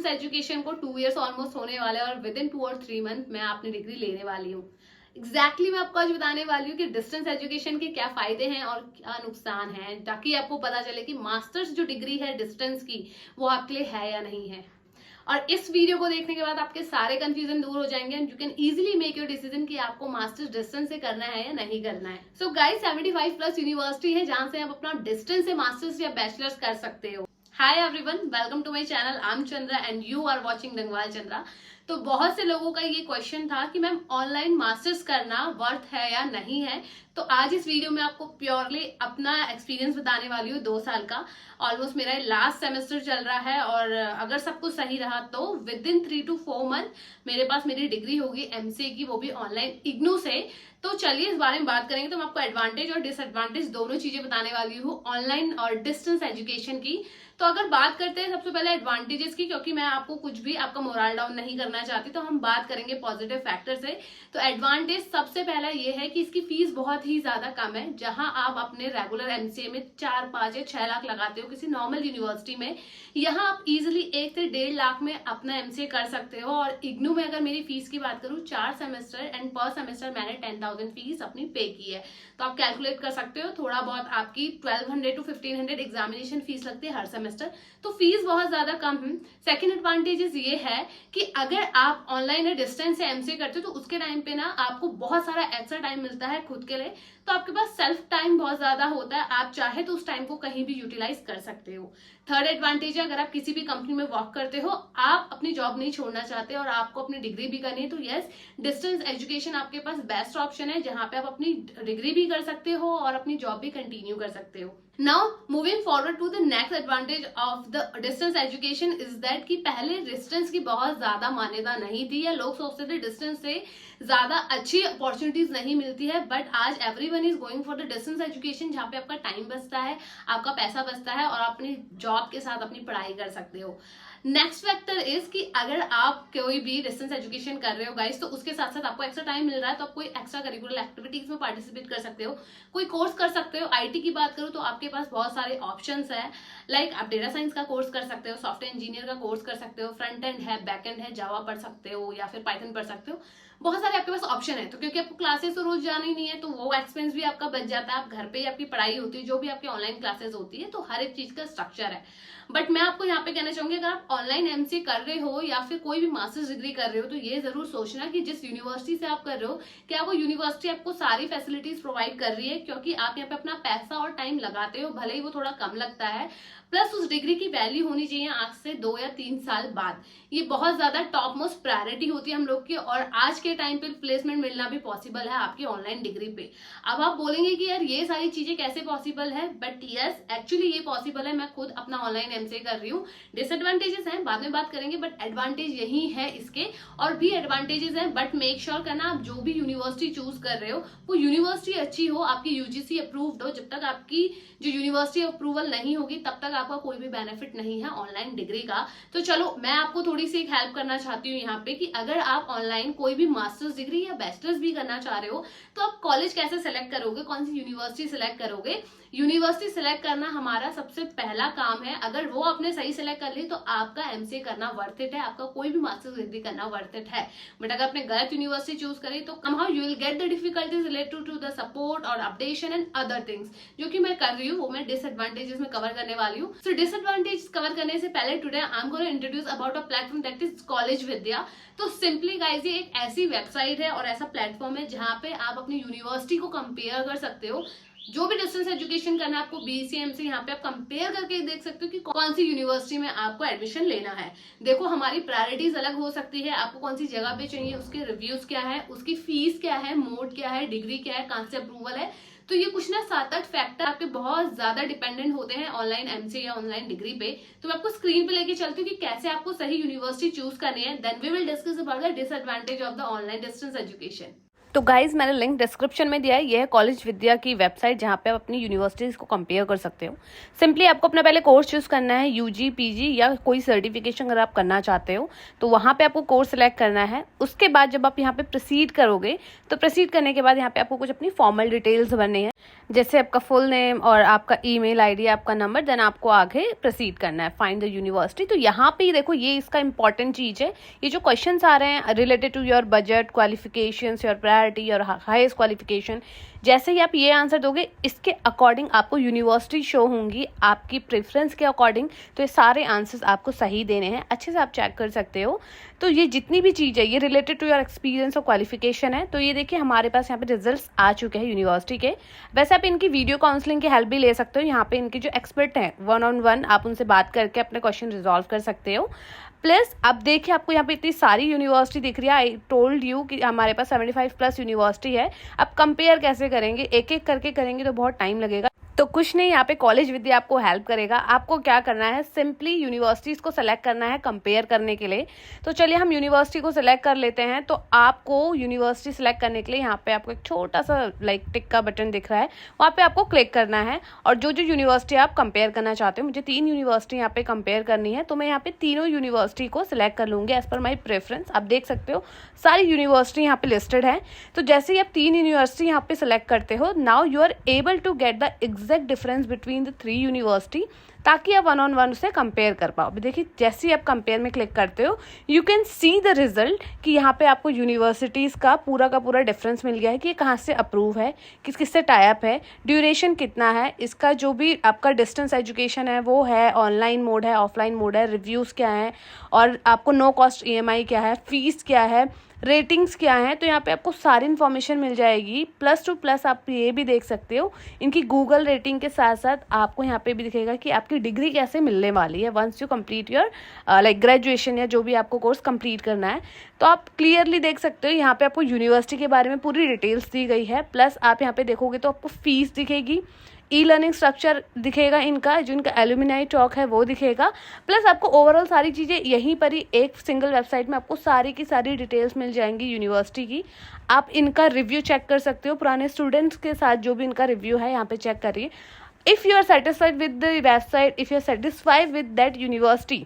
Distance education को 2 years almost होने वाले हैं और विद इन 2 और 3 मंथ मैं अपनी डिग्री लेने वाली हूँ। मैं आपको आज बताने वाली हूँ कि डिस्टेंस एजुकेशन के क्या फायदे हैं और क्या नुकसान हैं, ताकि आपको पता चले कि मास्टर्स जो डिग्री है डिस्टेंस की वो आपके लिए है या नहीं है। और इस वीडियो को देखने के बाद आपके सारे कंफ्यूजन दूर हो जाएंगे and you can easily make your decision कि आपको मास्टर्स डिस्टेंस से करना है या नहीं करना है। सो गाइस 75+ यूनिवर्सिटी है जहां से आप अपना डिस्टेंस से मास्टर्स या बैचलर्स कर सकते हो। Hi everyone, welcome to my channel. I am Chandra and you are watching Dangwal Chandra. तो बहुत से लोगों का ये क्वेश्चन था कि मैम ऑनलाइन मास्टर्स करना वर्थ है या नहीं है। तो आज इस वीडियो में आपको प्योरली अपना एक्सपीरियंस बताने वाली हूँ। 2 साल का ऑलमोस्ट मेरा लास्ट सेमेस्टर चल रहा है और अगर सब कुछ सही रहा तो विद इन 3 to 4 मंथ मेरे पास मेरी डिग्री होगी एमसीए की, वो भी ऑनलाइन इग्नू से। तो चलिए इस बारे में बात करेंगे। तो मैं आपको एडवांटेज और डिसएडवांटेज दोनों चीजें बताने वाली हूँ ऑनलाइन और डिस्टेंस एजुकेशन की। तो अगर बात करते हैं सबसे पहले एडवांटेजेस की, क्योंकि मैं आपको कुछ भी आपका मोरल डाउन नहीं करना चाहती, तो हम बात करेंगे पॉजिटिव फैक्टर से। तो एडवांटेज सबसे पहला ये है कि इसकी फीस बहुत ही ज्यादा कम है। जहां आप अपने रेगुलर एमसीए में 4, 5 या 6 लाख लगाते हो किसी नॉर्मल यूनिवर्सिटी में, यहाँ आप इजिली 1 से 1.5 लाख में अपना एमसीए कर सकते हो। और इग्नू में अगर मेरी फीस की बात करूँ 4 सेमेस्टर एंड पर सेमेस्टर मैंने 10,000 फीस अपनी पे की है। तो आप कैलकुलेट कर सकते हो, थोड़ा बहुत आपकी 1200 to 1500 एग्जामिनेशन फीस लगती है हर सेमेस्टर। तो फीस बहुत ज्यादा कम है। सेकंड एडवांटेजेस ये है कि अगर आप ऑनलाइन या डिस्टेंस से एमसीए करते हो तो उसके टाइम पे ना आपको बहुत सारा एक्स्ट्रा टाइम मिलता है खुद के लिए। तो आपके पास सेल्फ टाइम बहुत ज्यादा होता है, आप चाहे तो उस टाइम को कहीं भी यूटिलाइज कर सकते हो। थर्ड एडवांटेज है, अगर आप किसी भी कंपनी में वर्क करते हो, आप अपनी जॉब नहीं छोड़ना चाहते और आपको अपनी डिग्री भी करनी है, तो यस, डिस्टेंस एजुकेशन आपके पास बेस्ट ऑप्शन है, जहां पे आप अपनी डिग्री भी कर सकते हो और अपनी जॉब भी कंटिन्यू कर सकते हो। Now moving forward to the next advantage of the distance education is that कि पहले डिस्टेंस की बहुत ज्यादा मान्यता नहीं थी या लोग सोचते थे डिस्टेंस से ज्यादा अच्छी अपॉर्चुनिटीज नहीं मिलती है। बट आज everyone is going for the distance education, जहाँ पे आपका टाइम बचता है, आपका पैसा बचता है और आप अपनी जॉब के साथ अपनी पढ़ाई कर सकते हो। नेक्स्ट फैक्टर इज कि अगर आप कोई भी डिस्टेंस एजुकेशन कर रहे हो गाइस, तो उसके साथ साथ आपको एक्स्ट्रा टाइम मिल रहा है, तो आप कोई एक्स्ट्रा करिकुलर एक्टिविटीज में पार्टिसिपेट कर सकते हो, कोई कोर्स कर सकते हो। आईटी की बात करूं तो आपके पास बहुत सारे ऑप्शंस है, लाइक आप डेटा साइंस का कोर्स कर सकते हो, सॉफ्टवेयर इंजीनियर का कोर्स कर सकते हो, फ्रंट एंड है, बैक एंड है, जावा पढ़ सकते हो या फिर पाइथन पढ़ सकते हो। बहुत सारे आपके पास ऑप्शन है। तो क्योंकि आपको क्लासेस तो रोज जाना ही नहीं है, तो वो एक्सपेंस भी आपका बच जाता है। आप घर पे ही आपकी पढ़ाई होती है, जो भी आपकी ऑनलाइन क्लासेस होती है, तो हर एक चीज का स्ट्रक्चर है। बट मैं आपको यहाँ पे कहना चाहूंगी, अगर आप ऑनलाइन एमसीए कर रहे हो या फिर कोई भी मास्टर्स डिग्री कर रहे हो, तो ये जरूर सोचना कि जिस यूनिवर्सिटी से आप कर रहे हो, क्या वो यूनिवर्सिटी आपको सारी फैसिलिटीज प्रोवाइड कर रही है, क्योंकि आप यहाँ पे अपना पैसा और टाइम लगाते हो, भले ही वो थोड़ा कम लगता है। प्लस उस डिग्री की वैल्यू होनी चाहिए आज से 2 या 3 साल बाद। ये बहुत ज्यादा टॉप मोस्ट प्रायोरिटी होती है हम लोग की, और आज के टाइम पे प्लेसमेंट मिलना भी पॉसिबल है आपकी ऑनलाइन डिग्री पे। अब आप बोलेंगे कि यार ये सारी चीजें कैसे पॉसिबल है, बट यस, एक्चुअली ये पॉसिबल है। मैं खुद अपना ऑनलाइन एमसीए कर रही हूँ। डिसएडवांटेजेस हैं, बाद में बात करेंगे, बट एडवांटेज यही है इसके। और भी एडवांटेजेस हैं, बट मेक श्योर करना आप जो भी यूनिवर्सिटी चूज कर रहे हो वो यूनिवर्सिटी अच्छी हो, आपकी यूजीसी अप्रूव्ड हो। जब तक आपकी जो यूनिवर्सिटी अप्रूवल नहीं होगी तब तक आपका कोई भी बेनिफिट नहीं है ऑनलाइन डिग्री का। तो चलो मैं आपको थोड़ी सी एक हेल्प करना चाहती हूँ यहाँ पे, कि अगर आप ऑनलाइन कोई भी मास्टर्स डिग्री या बैचलर्स भी करना चाह रहे हो, तो आप कॉलेज कैसे सेलेक्ट करोगे, कौन सी यूनिवर्सिटी सेलेक्ट करोगे। यूनिवर्सिटी सेलेक्ट करना हमारा सबसे पहला काम है। अगर वो आपने सही सेलेक्ट कर ली तो आपका एमसीए करना वर्थ इट है, आपका कोई भी मास्टर्स डिग्री करना वर्थ इट है। बट अगर आपने गलत यूनिवर्सिटी चूज करी तो somehow you will get the difficulties related to the support और अपडेशन एंड अदर थिंग्स, जो कि मैं कर रही हूँ, वो मैं डिसएडवांटेजेस में कवर करने वाली हूँ। सो डिसएडवांटेज कवर करने से पहले today I am going to introduce about a platform that is college Vidya. तो सिंपली गाइज, ये एक ऐसी वेबसाइट है और ऐसा प्लेटफॉर्म है जहाँ पे आप अपनी यूनिवर्सिटी को कंपेयर कर सकते हो। जो भी डिस्टेंस एजुकेशन करना है आपको बीसीएम से, यहाँ पे आप कंपेयर करके देख सकते हो कि कौन सी यूनिवर्सिटी में आपको एडमिशन लेना है। देखो, हमारी प्रायोरिटीज अलग हो सकती है, आपको कौन सी जगह पे चाहिए, उसके रिव्यूज क्या है, उसकी फीस क्या है, मोड क्या है, डिग्री क्या है, कहाँ से अप्रूवल है। तो ये कुछ ना 7-8 फैक्टर आपके बहुत ज्यादा डिपेंडेंट होते हैं ऑनलाइन एमसीए या ऑनलाइन डिग्री पे। तो मैं आपको स्क्रीन पे लेके चलती हूँ कि कैसे आपको सही यूनिवर्सिटी चूज करनी है। Then we will discuss about the disadvantage of the online distance education. तो गाइज मैंने लिंक डिस्क्रिप्शन में दिया है। यह है कॉलेज विद्या की वेबसाइट, जहाँ पे आप अपनी यूनिवर्सिटीज को कंपेयर कर सकते हो। सिंपली आपको अपना पहले कोर्स चूज करना है, यूजी, पीजी या कोई सर्टिफिकेशन अगर आप करना चाहते हो तो वहाँ पे आपको कोर्स सेलेक्ट करना है। उसके बाद जब आप यहाँ पे प्रोसीड करोगे तो प्रोसीड करने के बाद यहाँ पे आपको कुछ अपनी फॉर्मल डिटेल्स भरनी है। जैसे आपका फुल नेम और आपका ईमेल आईडी, आपका नंबर, देन आपको आगे प्रोसीड करना है फाइंड द यूनिवर्सिटी। तो यहाँ पे देखो ये इसका इंपॉर्टेंट चीज़ है, ये जो क्वेश्चंस आ रहे हैं related to your budget, qualifications, your priority, your highest qualification, जैसे ही आप ये आंसर दोगे इसके अकॉर्डिंग आपको यूनिवर्सिटी शो होंगी आपकी प्रेफरेंस के अकॉर्डिंग। तो ये सारे आंसर्स आपको सही देने हैं, अच्छे से आप चेक कर सकते हो। तो ये जितनी भी चीज़ है ये रिलेटेड टू योर एक्सपीरियंस और क्वालिफिकेशन है। तो ये देखिए हमारे पास यहाँ पे रिजल्ट्स आ चुके हैं यूनिवर्सिटी के। वैसे आप इनकी वीडियो काउंसलिंग की हेल्प भी ले सकते हो, यहाँ पे इनके जो एक्सपर्ट हैं 1-on-1 आप उनसे बात करके अपने क्वेश्चन रिजॉल्व कर सकते हो। प्लस अब देखिए आपको यहाँ पे इतनी सारी यूनिवर्सिटी दिख रही है। आई टोल्ड यू कि हमारे पास 75+ यूनिवर्सिटी है। अब कंपेयर कैसे करेंगे, एक एक करके करेंगे तो बहुत टाइम लगेगा। तो कुछ नहीं, यहाँ पे कॉलेज विद्या आपको हेल्प करेगा। आपको क्या करना है, सिंपली यूनिवर्सिटीज़ को सेलेक्ट करना है कंपेयर करने के लिए। तो चलिए हम यूनिवर्सिटी को सिलेक्ट कर लेते हैं। तो आपको यूनिवर्सिटी सेलेक्ट करने के लिए यहाँ पे आपको एक छोटा सा टिक का बटन दिख रहा है, वहाँ पे आपको क्लिक करना है। और जो जो यूनिवर्सिटी आप कंपेयर करना चाहते हो, मुझे 3 यूनिवर्सिटी यहाँ पे कंपेयर करनी है, तो मैं यहाँ पे तीनों यूनिवर्सिटी को सिलेक्ट कर लूँगी एज पर माई प्रेफरेंस। आप देख सकते हो सारी यूनिवर्सिटी यहाँ पे लिस्टेड है। तो जैसे ही आप 3 यूनिवर्सिटी यहाँ पे सिलेक्ट करते हो, now you are able to get the exact difference between the 3 university, ताकि आप 1-on-1 से कंपेयर कर पाओ। अभी देखिए जैसे ही आप कंपेयर में क्लिक करते हो you can see the result कि यहाँ पे आपको यूनिवर्सिटीज़ का पूरा डिफरेंस मिल गया है कि ये कहाँ से अप्रूव है, किस किस से टाई अप है, ड्यूरेशन कितना है, इसका जो भी आपका डिस्टेंस एजुकेशन है वो है, ऑनलाइन मोड है, ऑफलाइन मोड है, रिव्यूज़ क्या हैं, और आपको नो कॉस्ट EMI क्या है, फीस क्या है, रेटिंग्स क्या हैं। तो यहाँ पे आपको सारी इन्फॉर्मेशन मिल जाएगी। प्लस टू प्लस आप ये भी देख सकते हो इनकी गूगल रेटिंग के साथ साथ आपको यहाँ पे भी दिखेगा कि आपकी डिग्री कैसे मिलने वाली है once you complete your graduation या जो भी आपको कोर्स कंप्लीट करना है। तो आप क्लियरली देख सकते हो यहाँ पे आपको यूनिवर्सिटी के बारे में पूरी डिटेल्स दी गई है। प्लस आप यहाँ पे देखोगे तो आपको फीस दिखेगी, ई-लर्निंग स्ट्रक्चर दिखेगा इनका, जो इनका एलुमिनाई टॉक है वो दिखेगा। प्लस आपको ओवरऑल सारी चीज़ें यहीं पर ही एक सिंगल वेबसाइट में आपको सारी की सारी डिटेल्स मिल जाएंगी यूनिवर्सिटी की। आप इनका रिव्यू चेक कर सकते हो, पुराने स्टूडेंट्स के साथ जो भी इनका रिव्यू है यहाँ पे चेक करिए। If you are satisfied with the website, if you are satisfied with that university,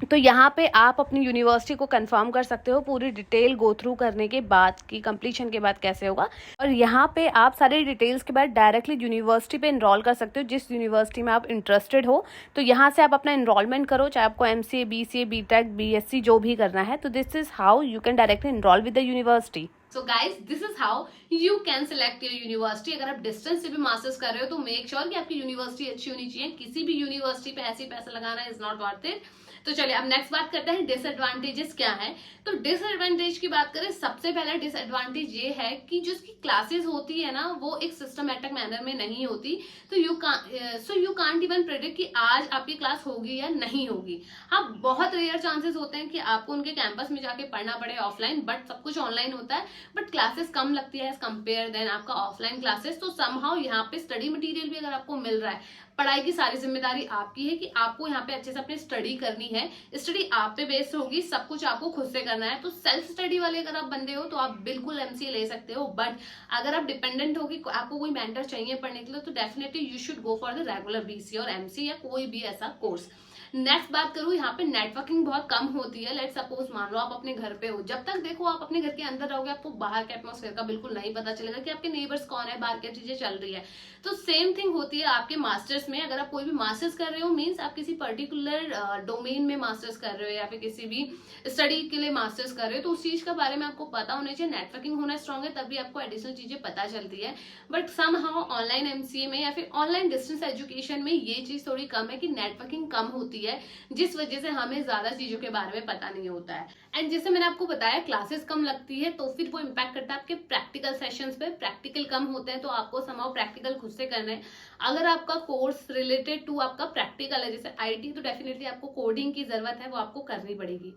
तो यहाँ पे आप अपनी यूनिवर्सिटी को कंफर्म कर सकते हो पूरी डिटेल गो थ्रू करने के बाद कि कंप्लीशन के बाद कैसे होगा। और यहाँ पे आप सारी डिटेल्स के बाद डायरेक्टली यूनिवर्सिटी पे इनरोल कर सकते हो जिस यूनिवर्सिटी में आप इंटरेस्टेड हो। तो यहाँ से आप अपना इनरोलमेंट करो, चाहे आपको MCA, BCA, BTech, BSc जो भी करना है। तो this is how you can directly enrol with the university. So guys this is how you can select your university. अगर आप डिस्टेंस से भी मास्टर्स कर रहे हो तो मेक श्योर कि आपकी यूनिवर्सिटी अच्छी होनी चाहिए। किसी भी यूनिवर्सिटी पे ऐसे पैसा लगाना इज नॉट वर्थ इट। तो चलिए अब नेक्स्ट बात करते हैं डिसएडवांटेजेस क्या है। तो डिसएडवांटेज की बात करें, सबसे पहला डिसएडवांटेज ये है कि जो इसकी क्लासेस होती है ना वो एक सिस्टमेटिक मैनर में नहीं होती। तो यू कांट इवन प्रेडिक्ट कि आज आपकी क्लास होगी या नहीं होगी। हाँ, बहुत रेयर चांसेस होते हैं कि आपको उनके कैंपस में जाके पढ़ना पड़े ऑफलाइन, बट सब कुछ ऑनलाइन होता है। बट क्लासेस कम लगती है एज कंपेयर देन आपका ऑफलाइन क्लासेस। तो समहाउ यहाँ पे स्टडी मटेरियल भी अगर आपको मिल रहा है, पढ़ाई की सारी जिम्मेदारी आपकी है कि आपको यहाँ पे अच्छे से अपनी स्टडी करनी है। स्टडी आप पे बेस्ड होगी, सब कुछ आपको खुद से करना है। तो सेल्फ स्टडी वाले अगर आप बंदे हो तो आप बिल्कुल MCA ले सकते हो। बट अगर आप डिपेंडेंट हो कि आपको कोई मेंटर चाहिए पढ़ने के लिए, तो definitely you should go for the regular BCA और MCA या कोई भी ऐसा कोर्स। नेक्स्ट बात करूँ, यहाँ पे नेटवर्किंग बहुत कम होती है। लेट सपोज मान लो आप अपने घर पे हो, जब तक देखो आप अपने घर के अंदर रहोगे आपको बाहर के एटमॉस्फेयर का बिल्कुल नहीं पता चलेगा कि आपके नेबर्स कौन है, बाहर क्या चीजें चल रही है। तो सेम थिंग होती है आपके मास्टर्स में। अगर आप कोई भी मास्टर्स कर रहे हो मीन्स आप किसी पर्टिकुलर डोमेन में मास्टर्स कर रहे हो या फिर किसी भी स्टडी के लिए मास्टर्स कर रहे हो, तो उस चीज के बारे में आपको पता होना चाहिए। नेटवर्किंग होना स्ट्रांग है तभी आपको एडिशनल चीजें पता चलती है। बट समहाउ ऑनलाइन MCA में या फिर ऑनलाइन डिस्टेंस एजुकेशन में ये चीज थोड़ी कम है कि नेटवर्किंग कम होती है, जिस वजह से हमें ज्यादा चीजों के बारे में पता नहीं होता है। एंड जैसे मैंने आपको बताया क्लासेस कम लगती है तो फिर वो इम्पैक्ट करता है आपके प्रैक्टिकल सेशंस पे। प्रैक्टिकल कम होते हैं तो आपको समाउ प्रैक्टिकल खुद से करना है। अगर आपका कोर्स रिलेटेड टू आपका प्रैक्टिकल है जैसे IT, तो डेफिनेटली आपको कोडिंग की जरूरत है, वो आपको करनी पड़ेगी।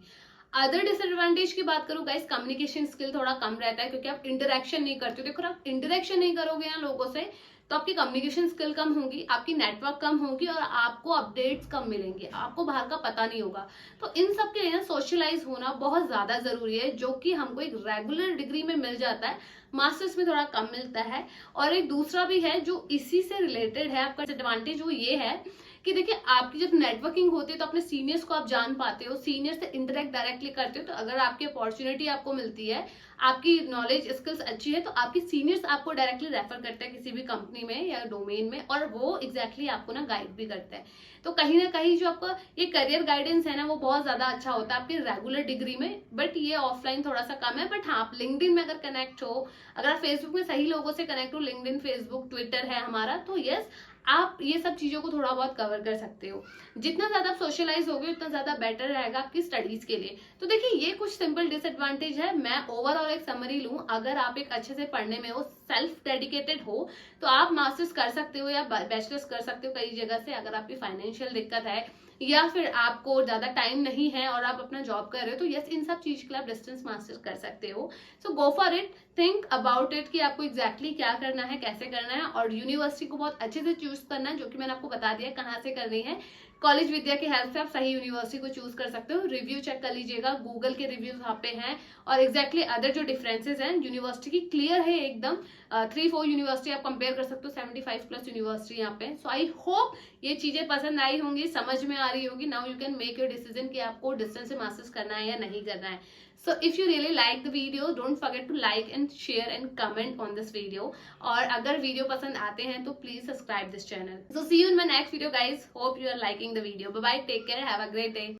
अदर डिसएडवांटेज की बात करूं गाइस, कम्युनिकेशन स्किल थोड़ा कम रहता है क्योंकि आप इंटरेक्शन नहीं करते हो। देखो आप इंटरेक्शन नहीं करोगे ना लोगों से तो आपकी कम्युनिकेशन स्किल कम होगी, आपकी नेटवर्क कम होगी और आपको अपडेट्स कम मिलेंगे, आपको बाहर का पता नहीं होगा। तो इन सब के लिए ना सोशलाइज होना बहुत ज्यादा जरूरी है, जो कि हमको एक रेगुलर डिग्री में मिल जाता है, मास्टर्स में थोड़ा कम मिलता है। और एक दूसरा भी है जो इसी से रिलेटेड है आपका डिसएडवांटेज, वो ये है कि देखिए आपकी जब नेटवर्किंग होती है तो अपने सीनियर्स को आप जान पाते हो, सीनियर से इंटरेक्ट डायरेक्टली करते हो, तो अगर आपकी अपॉर्चुनिटी आपको मिलती है, आपकी नॉलेज स्किल्स अच्छी है, तो आपके सीनियर्स आपको डायरेक्टली रेफर करते हैं किसी भी कंपनी में या डोमेन में, और वो एग्जैक्टली आपको ना गाइड भी करते हैं। तो कहीं ना कहीं जो आपका ये करियर गाइडेंस है ना, वो बहुत ज्यादा अच्छा होता है आपकी रेगुलर डिग्री में, बट ये ऑफलाइन थोड़ा सा कम है। बट हाँ, आप लिंक्डइन में अगर कनेक्ट हो, अगर आप फेसबुक में सही लोगों से कनेक्ट हो, लिंक्डइन, फेसबुक, ट्विटर है हमारा, तो यस, आप ये सब चीजों को थोड़ा बहुत कवर कर सकते हो। जितना ज्यादा आप सोशलाइज होगे उतना ज्यादा बेटर रहेगा आपकी स्टडीज के लिए। तो देखिए ये कुछ सिंपल डिसएडवांटेज है। मैं ओवरऑल एक समरी लूं, अगर आप एक अच्छे से पढ़ने में हो, सेल्फ डेडिकेटेड हो, तो आप मास्टर्स कर सकते हो या बैचलर्स कर सकते हो कई जगह से। अगर आपकी फाइनेंशियल दिक्कत है या फिर आपको ज्यादा टाइम नहीं है और आप अपना जॉब कर रहे हो, तो यस, इन सब चीज के लिए आप डिस्टेंस मास्टर्स कर सकते हो। So go for it, think about it कि आपको एग्जैक्टली क्या करना है, कैसे करना है, और यूनिवर्सिटी को बहुत अच्छे से चूज करना है, जो कि मैंने आपको बता दिया कहाँ से करनी है। कॉलेज विद्या की हेल्प से आप सही यूनिवर्सिटी को चूज कर सकते हो। रिव्यू चेक कर लीजिएगा, गूगल के रिव्यूज वहाँ पे हैं, और एग्जैक्टली अदर जो डिफरेंसेस हैं यूनिवर्सिटी की क्लियर है एकदम। 3-4 यूनिवर्सिटी आप कंपेयर कर सकते हो, 75+ यूनिवर्सिटी यहाँ पे। सो आई होप ये चीजें पसंद आई होंगी, समझ में आ रही होगी। Now you can make your decision कि आपको डिस्टेंस से मास्टर्स करना है या नहीं करना है। So if you really like the video, don't forget to like and share and comment on this video. और अगर वीडियो पसंद आते हैं तो please subscribe this channel. So see you in my next video guys. Hope you are liking the video. Bye bye. Take care. Have a great day.